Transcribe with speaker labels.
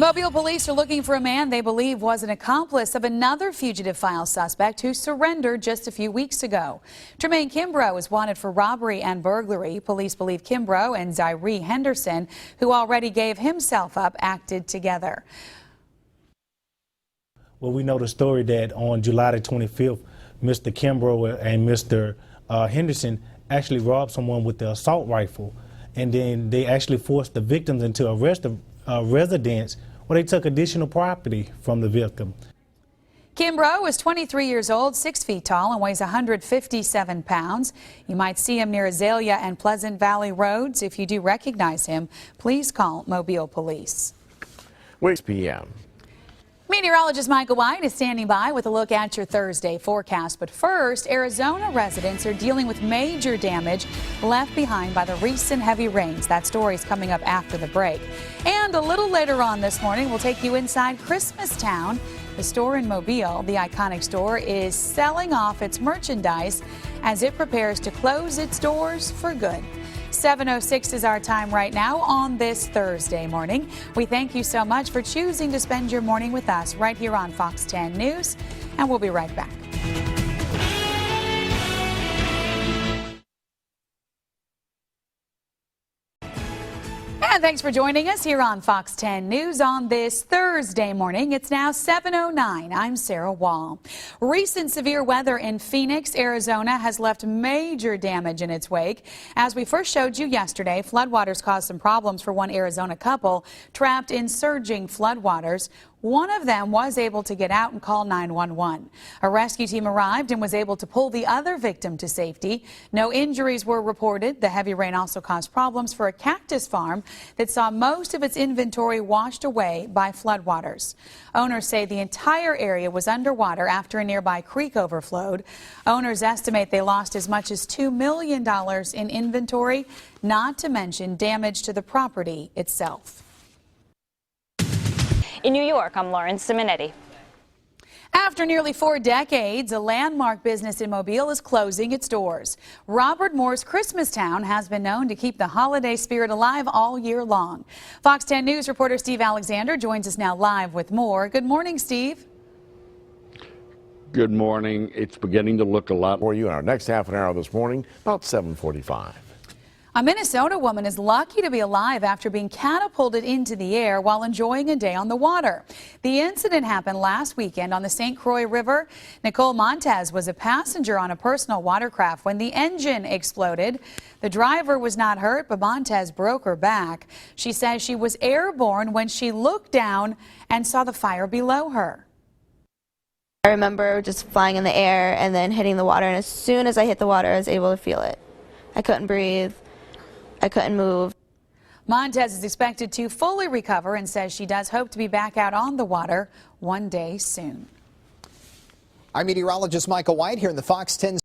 Speaker 1: Mobile police are looking for a man they believe was an accomplice of another fugitive file suspect who surrendered just a few weeks ago. Tremaine Kimbrough is wanted for robbery and burglary. Police believe Kimbrough and Zyree Henderson, who already gave himself up, acted together.
Speaker 2: Well, we know the story that on July the 25th, Mr. Kimbrough and Mr. Henderson actually robbed someone with the assault rifle, and then they actually forced the victims into a residence where they took additional property from the victim.
Speaker 1: Kimbrough is 23 years old, 6 feet tall, and weighs 157 pounds. You might see him near Azalea and Pleasant Valley roads. If you do recognize him, please call Mobile Police.
Speaker 3: 6 p.m.
Speaker 1: Meteorologist Michael White is standing by with a look at your Thursday forecast. But first, Arizona residents are dealing with major damage left behind by the recent heavy rains. That story is coming up after the break. And a little later on this morning, we'll take you inside Christmas Town. The store in Mobile, the iconic store, is selling off its merchandise as it prepares to close its doors for good. 7:06 is our time right now on this Thursday morning. We thank you so much for choosing to spend your morning with us right here on Fox 10 News, and we'll be right back. And thanks for joining us here on Fox 10 News on this Thursday morning. It's now 7:09. I'm Sarah Wall. Recent severe weather in Phoenix, Arizona has left major damage in its wake. As we first showed you yesterday, floodwaters caused some problems for one Arizona couple trapped in surging floodwaters. One of them was able to get out and call 911. A rescue team arrived and was able to pull the other victim to safety. No injuries were reported. The heavy rain also caused problems for a cactus farm that saw most of its inventory washed away by floodwaters. Owners say the entire area was underwater after a nearby creek overflowed. Owners estimate they lost as much as $2 million in inventory, not to mention damage to the property itself.
Speaker 4: In New York, I'm Lauren Simonetti.
Speaker 1: After nearly 4 decades, a landmark business in Mobile is closing its doors. Robert Moore's Christmas Town has been known to keep the holiday spirit alive all year long. Fox 10 News reporter Steve Alexander joins us now live with more. Good morning, Steve.
Speaker 3: Good morning. It's beginning to look a lot more. You in our next half an hour this morning, about 7:45.
Speaker 1: A Minnesota woman is lucky to be alive after being catapulted into the air while enjoying a day on the water. The incident happened last weekend on the St. Croix River. Nicole Montez was a passenger on a personal watercraft when the engine exploded. The driver was not hurt, but Montez broke her back. She says she was airborne when she looked down and saw the fire below her.
Speaker 5: I remember just flying in the air and then hitting the water, and as soon as I hit the water, I was able to feel it. I couldn't breathe. I couldn't move.
Speaker 1: Montez is expected to fully recover and says she does hope to be back out on the water one day soon.
Speaker 6: I'm meteorologist Michael White here in the Fox 10